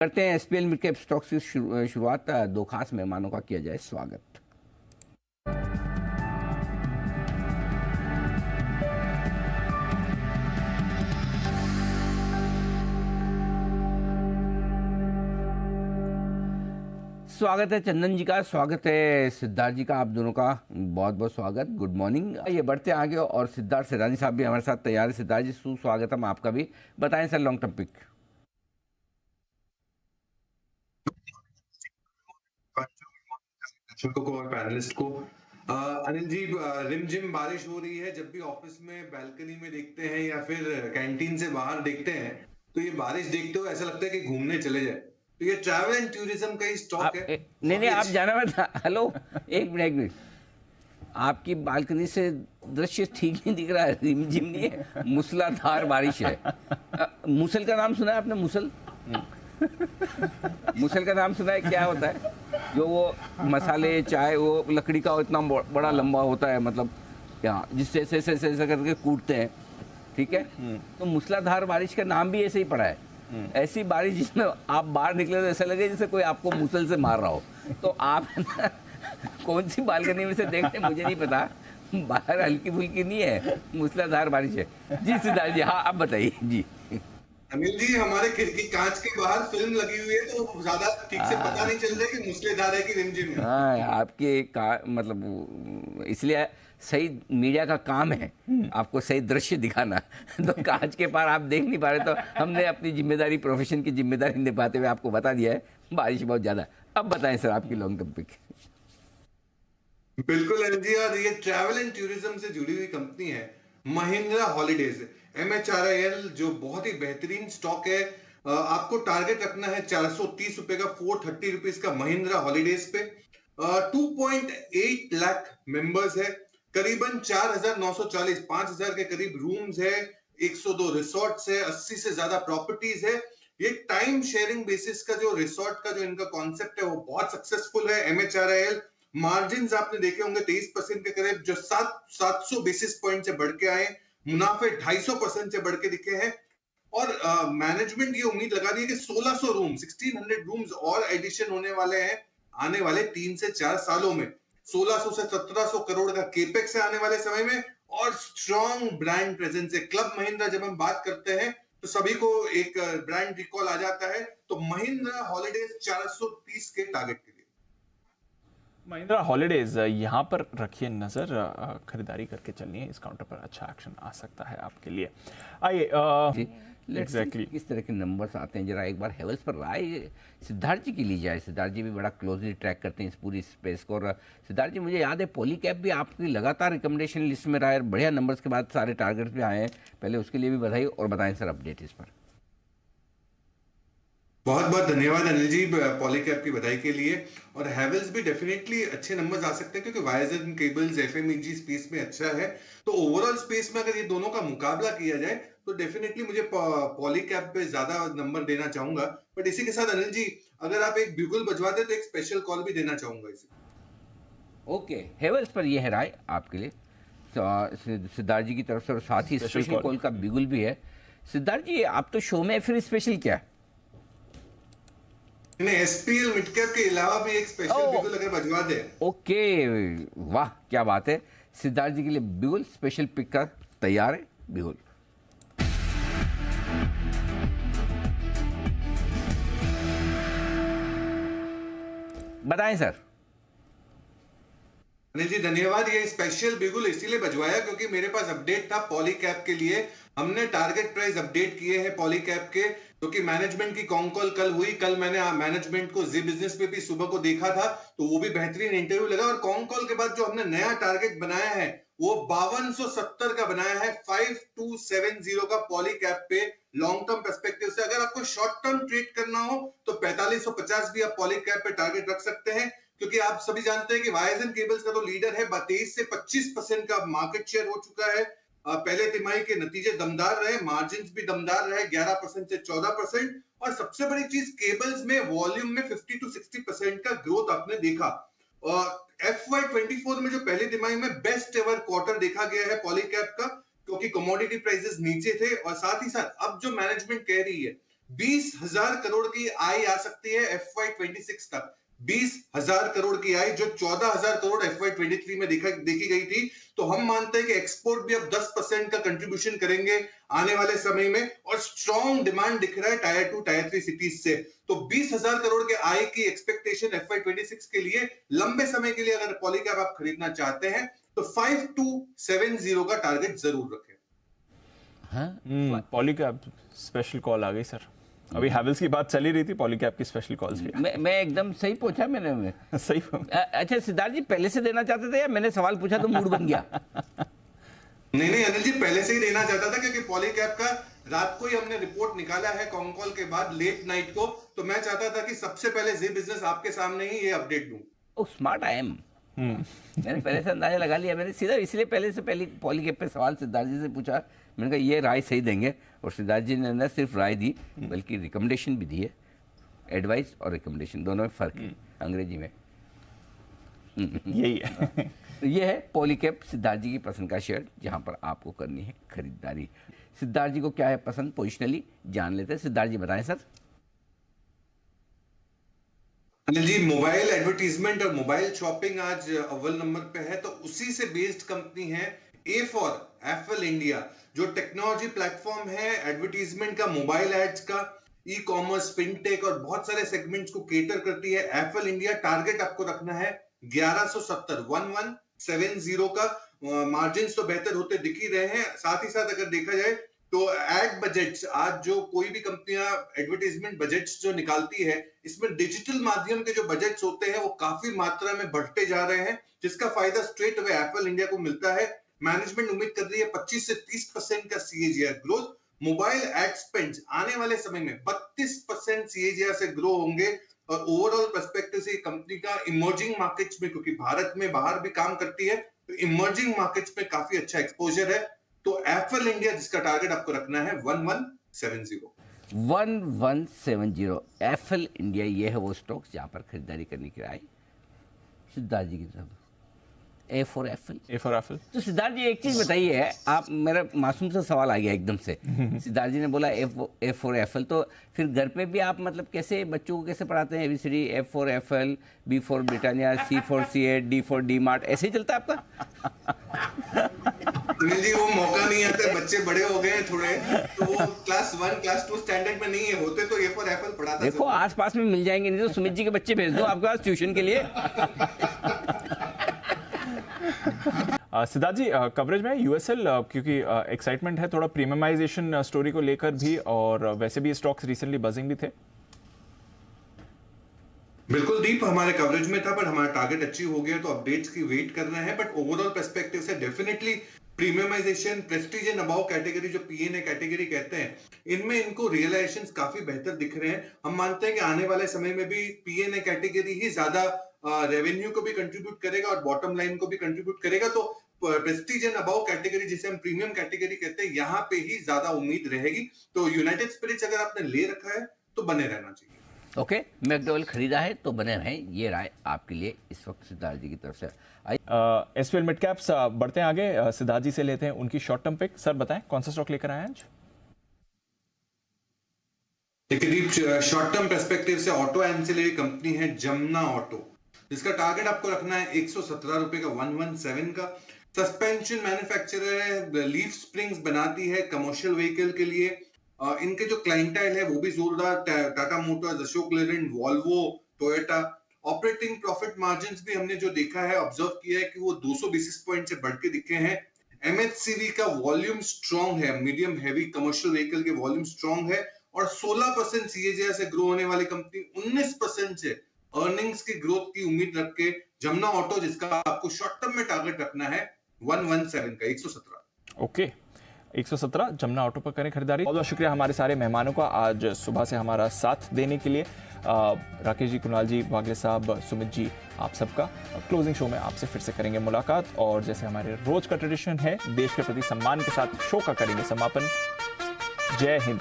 करते हैं SPL mid cap stocks की शुरुआत दो खास मेहमानों का किया जाए स्वागत। स्वागत है चंदन जी का, स्वागत है सिद्धार्थ जी का, आप दोनों का बहुत बहुत स्वागत। Good morning. ये बढ़ते आगे और सिद्धार्थ सिरानी साहब भी हमारे साथ तैयार है। सिद्धार्थ जी सुस्वागतम आपका भी। बताएं सर लॉन्ग टर्म पिक। दर्शकों को और पैनलिस्ट को अनिल जी, रिमझिम बारिश हो रही है। जब भी ऑफिस में बैल्कनी में देखते हैं या फिर कैंटीन से बाहर देखते हैं तो ये बारिश देखते हुए ऐसा लगता है कि घूमने चले जाए। तो ये ट्रैवल एंड टूरिज्म का ही स्टॉक है। नहीं नहीं, आप जाना मत। हेलो, एक मिनट एक मिनट। आपकी बालकनी से दृश्य ठीक नहीं दिख रहा है। रिमझिम नहीं है, मूसलाधार बारिश है। मूसल का नाम सुना है आपने? मूसल मूसल का नाम सुना है? क्या होता है? जो वो मसाले चाय वो लकड़ी का इतना बड़ा लंबा होता है, मतलब यहाँ जिससे ऐसे ऐसे ऐसे करके कूटते हैं, ठीक है। तो मूसलाधार बारिश का नाम भी ऐसे ही पड़ा है। ऐसी बारिश जिसमें आप बाहर निकले तो ऐसा लगे जैसे कोई आपको मूसल से मार रहा हो। तो आप कौन सी बालकनी में से देख रहे मुझे नहीं पता। बाहर हल्की फुल्की नहीं है, मूसलाधार बारिश है। जी सिद्धार्थ जी, हाँ आप बताइए जी। अनिल जी, हमारे खिड़की कांच के बाहर फिल्म लगी हुई है तो ज्यादा ठीक से पता नहीं चल रहा है कि मूसलाधार है कि रिमझिम है। हाँ, आपके का मतलब इसलिए सही मीडिया का काम है आपको सही दृश्य दिखाना। तो कांच के पार आप देख नहीं पा रहे, तो हमने अपनी जिम्मेदारी, प्रोफेशन की जिम्मेदारी निभाते हुए आपको बता दिया है बारिश बहुत ज्यादा। अब बताएं सर आपकी लॉन्ग टर्म पिक। बिल्कुल अनिल जी, और ये ट्रैवल एंड टूरिज्म से जुड़ी हुई कंपनी है महिंद्रा हॉलीडेज MHRIL, जो बहुत ही बेहतरीन स्टॉक है। आपको टारगेट रखना है 430 रुपए का, 430 रुपीज का महिंद्रा हॉलीडेज पे। 2.8 लाख मेंबर्स है, करीबन 4,940, 5,000 के करीब रूम्स है, 102 रिसोर्ट्स है, 80 से ज्यादा प्रॉपर्टीज है। ये टाइम शेयरिंग बेसिस का जो रिसोर्ट का जो इनका कॉन्सेप्ट है वो बहुत सक्सेसफुल है। MHRIL मार्जिन आपने देखे होंगे 23% के करीब, जो 700 बेसिस पॉइंट से बढ़ के आए। मुनाफे 250% से बढ़ के दिखे हैं। और मैनेजमेंट ये उम्मीद लगा रही है कि 1600 रूम, 1600 रूम्स और एडिशन होने वाले हैं आने वाले 3 से 4 सालों में। 1600 से 1700 करोड़ का केपेक्स है आने वाले समय में, और स्ट्रॉन्ग ब्रांड प्रेजेंस है। क्लब महिंद्रा जब हम बात करते हैं तो सभी को एक ब्रांड रिकॉल आ जाता है। तो महिंद्रा हॉलीडेज 430 के टारगेट के लिए। महिंद्रा हॉलीडेज यहाँ पर रखिए नज़र, खरीदारी करके चलनी है। इस काउंटर पर अच्छा एक्शन आ सकता है आपके लिए। आइए एग्जैक्टली किस तरह के नंबर्स आते हैं, जरा एक बार हेवल्स पर राय सिद्धार्थ जी की ली जाए। सिद्धार्थ जी भी बड़ा क्लोजली ट्रैक करते हैं इस पूरी स्पेस को। और सिद्धार्थ जी, मुझे याद है पॉलीकैप भी आपकी लगातार रिकमेंडेशन लिस्ट में रहा है, बढ़िया नंबर्स के बाद सारे टारगेट्स भी आए हैं। पहले उसके लिए भी बधाई, और बताएं सर अपडेट इस पर। बहुत बहुत धन्यवाद अनिल जी पॉलीकैप की बधाई के लिए। और हैवेल्स भी डेफिनेटली अच्छे नंबर्स आ सकते हैं क्योंकि wires and cables FMEG space में अच्छा है। तो ओवरऑल स्पेस में अगर ये दोनों का मुकाबला किया जाए तो डेफिनेटली मुझे पॉलीकैप पे ज्यादा नंबर देना चाहूंगा। बट इसी के साथ अनिल जी, अगर आप एक बिगुल बजवा दे तो एक स्पेशल कॉल भी देना चाहूंगा इसे। ओके, हेवल्स पर यह है राय आपके लिए सिद्धार्थ जी की तरफ से, और साथ ही स्पेशल कॉल का बिगुल भी है। सिद्धार्थ जी, आप तो शो में, फिर स्पेशल क्या? SPL मिड कैप के अलावा भी एक स्पेशल बिगुल अगर बजवा दे। ओके, वाह क्या बात है। सिद्धार्थ जी के लिए बिगुल स्पेशल पिक का तैयार है बिगुल। बताएं सर। अनिल जी धन्यवाद। ये स्पेशल बिगुल इसीलिए बजवाया क्योंकि मेरे पास अपडेट था पॉलीकैप के लिए। हमने टारगेट प्राइस अपडेट किए हैं पॉलीकैप के, क्योंकि मैनेजमेंट की कॉल कल हुई। कल मैंने मैनेजमेंट को जी बिजनेस पे भी सुबह को देखा था, तो वो भी बेहतरीन इंटरव्यू लगा। और कॉल के बाद जो हमने नया टारगेट बनाया है वो 5270 का बनाया है, 5270 का पॉलीकैप पे। लॉन्ग टर्म पर्सपेक्टिव से अगर आपको शॉर्ट टर्म ट्रेड करना हो तो 4550 भी आप पॉलीकैप पे टारगेट रख सकते हैं, क्योंकि आप सभी जानते हैं कि वायर्स एंड केबल्स का तो लीडर है। 23 से 25% का मार्केट शेयर हो चुका है। पहले तिमाही के नतीजे दमदार रहे, मार्जिन भी दमदार रहे, 11% से 14%। और सबसे बड़ी चीज, केबल्स में वॉल्यूम में 50 to 60% का ग्रोथ आपने देखा। और FY24 में जो पहली तिमाही में बेस्ट एवर क्वार्टर देखा गया है पॉलीकैप का, क्योंकि कमोडिटी प्राइसेस नीचे थे। और साथ ही साथ अब जो मैनेजमेंट कह रही है 20,000 करोड़ की आय आ सकती है FY26 तक। 20,000 करोड़ की आय, जो 14,000 करोड़ FY23 में देखी गई थी। तो हम मानते हैं कि एक्सपोर्ट भी अब 10% का कंट्रीब्यूशन करेंगे आने वाले समय में, और स्ट्रॉन्ग डिमांड दिख रहा है टायर 2 टायर 3 सिटीज से। तो 20,000 करोड़ के आय की एक्सपेक्टेशन FY26 के लिए, लंबे समय के लिए अगर पॉलीकैब आप खरीदना चाहते हैं तो 5270 का टारगेट जरूर रखें। पॉलीकैब स्पेशल कॉल आ गई सर। अभी हैवेल्स की बात चली रही थी, पॉलीकैब की स्पेशल कॉल्स भी। मैं एकदम सही पूछा मैंने। सही। अच्छा सिद्धार्थ जी, पहले से देना चाहते थे या मैंने सवाल पूछा तो मूड बन गया? नहीं अनिल जी, पहले से ही देना चाहता था, क्योंकि पॉलीकैब का रात को ही हमने रिपोर्ट निकाला है कॉन्कॉल के बाद लेट नाइट को। तो मैं चाहता था कि सबसे पहले जी बिजनेस आपके सामने ही ये अपडेट दूं। ओ स्मार्ट आई एम। मैंने पहले से अंदाजा लगा लिया। मैंने सीधा इसलिए पहले पॉलीकैब पे सवाल सिद्धार्थ जी से पूछा। मैंने कहा ये राय सही देंगे, और सिद्धार्थ जी ने न सिर्फ राय दी बल्कि रिकमेंडेशन भी दी है। एडवाइस और रिकमेंडेशन दोनों में फर्क है अंग्रेजी में। यही है। ये है पॉलीकैब, सिद्धार्थ जी की पसंद का शेयर, जहां पर आपको करनी है खरीदारी। सिद्धार्थ जी को क्या है पसंद पोजिशनली, जान लेते हैं। सिद्धार्थ जी बताएं sir. Anil ji, mobile advertisement और मोबाइल शॉपिंग आज अव्वल नंबर पे है, तो उसी से बेस्ड कंपनी है ए फॉर एफएल इंडिया, जो टेक्नोलॉजी प्लेटफॉर्म है एडवर्टीजमेंट का, मोबाइल एड्स का, ई कॉमर्स, फिनटेक और बहुत सारे सेगमेंट्स को केटर करती है एफएल इंडिया। टारगेट आपको रखना है 1170 का। मार्जिन तो बेहतर होते दिख ही रहे हैं। साथ ही साथ अगर देखा जाए तो एड बजट्स, आज जो कोई भी कंपनियां एडवर्टाइजमेंट बजट्स जो निकालती है, इसमें डिजिटल माध्यम के जो बजट्स होते हैं वो काफी मात्रा में बढ़ते जा रहे हैं, जिसका फायदा स्ट्रेट अवे एप्पल इंडिया को मिलता है। मैनेजमेंट उम्मीद कर रही है 25 से 30% का CAGR growth. Mobile ad spend आने वाले समय में 32% CAGR से ग्रो होंगे, और ओवरऑल पर्सपेक्टिव से कंपनी का इमर्जिंग मार्केट्स में, क्योंकि भारत में बाहर भी काम करती है, तो इमर्जिंग मार्केट्स में काफी अच्छा एक्सपोजर है। तो एप्पल इंडिया जिसका टारगेट आपको रखना है 1170 एप्पल इंडिया, ये है वो स्टॉक्स जहां पर खरीदारी करने की राय सिद्धार्थ जी की तरफ। ए फॉर एप्पल। तो सिद्धार्थ जी एक चीज बताइए, आप, मेरा मासूम सा सवाल आ गया एकदम से। सिद्धार्थ जी ने बोला ए फॉर एप्पल, तो फिर घर पे भी आप मतलब कैसे बच्चों को कैसे पढ़ाते हैं? ABCD, A for apple, B for Britannia, C for CEAT, D for D Mart, ऐसे ही चलता है आपका? जी वो मौका नहीं आता, बच्चे बड़े हो गए हैं थोड़े, तो वो क्लास 1 क्लास 2 स्टैंडर्ड में नहीं है, होते तो ए फॉर एप्पल पढ़ाता। देखो आसपास में मिल जाएंगे, नहीं तो सुमित जी के बच्चे भेज दो आपके पास ट्यूशन के लिए। सिद्धार्थ जी, कवरेज में यूएसएल, क्योंकि एक्साइटमेंट है थोड़ा प्रीमियमाइजेशन स्टोरी को लेकर भी, और वैसे भी स्टॉक्स रिसेंटली बजिंग भी थे। बिल्कुल दीप हमारे कवरेज में था, पर हमारा टारगेट अचीव हो गया, तो अपडेट्स की वेट कर रहे हैं। बट ओवरऑल पर्सपेक्टिव से definitely premiumisation, prestige and above category, जो पीएनए कैटेगरी कहते हैं, इनमें इनको रियलाइजेशंस काफी बेहतर दिख रहे हैं। हम मानते हैं कि आने वाले समय में भी पीएनए कैटेगरी ही ज्यादा रेवेन्यू को भी कंट्रीब्यूट करेगा और बॉटम लाइन को भी कंट्रीब्यूट करेगा। तो प्रेस्टीज एंड अबव कैटेगरी, जिसे हम प्रीमियम कैटेगरी कहते हैं, यहाँ पे ही ज्यादा उम्मीद रहेगी। तो यूनाइटेड स्पिरिट्स अगर आपने ले रखा है तो बने रहना चाहिए। ओके, मैकडॉवेल खरीदा है तो बने रहें, ये राय आपके लिए इस वक्त सिद्धार्थ जी की तरफ से। एसपीएल मिड कैप्स बढ़ते हैं आगे, सिद्धार्थ जी से लेते हैं उनकी शॉर्ट टर्म पिक। सर बताएं कौन सा स्टॉक लेकर आए आज? देखिए, शॉर्ट टर्म पर्सपेक्टिव से ऑटो एंसिलरी कंपनी है जमुना ऑटो, जिसका टारगेट आपको रखना है 117 रुपए का, 117 का। सस्पेंशन मैन्युफैक्चरर है, लीफ स्प्रिंग्स बनाती है कमर्शियल व्हीकल के लिए। इनके जो क्लाइंटाइल है वो भी जोरदार, Tata Motors, Ashok Leyland, Volvo, Toyota. Operating profit margins भी हमने जो देखा है, ऑब्जर्व किया है कि वो 200 बेसिस पॉइंट से बढ़ के दिखे हैं। एमएचसीवी का वॉल्यूम स्ट्रॉन्ग है, मीडियम हैवी कमर्शियल व्हीकल के वॉल्यूम स्ट्रॉन्ग है, और 16% CAGR से ग्रो होने वाली कंपनी 19% से अर्निंग्स की ग्रोथ की उम्मीद रख के जमुना ऑटो, जिसका आपको शॉर्ट टर्म में टारगेट रखना है 117 का, 117। ओके, 117 जमुना ऑटो पर करें खरीदारी। बहुत बहुत शुक्रिया हमारे सारे मेहमानों का आज सुबह से हमारा साथ देने के लिए। राकेश जी, कुणाल जी, वागले साहब, सुमित जी, आप सबका। क्लोजिंग शो में आपसे फिर से करेंगे मुलाकात, और जैसे हमारे रोज का ट्रेडिशन है, देश के प्रति सम्मान के साथ शो का करेंगे समापन। जय हिंद।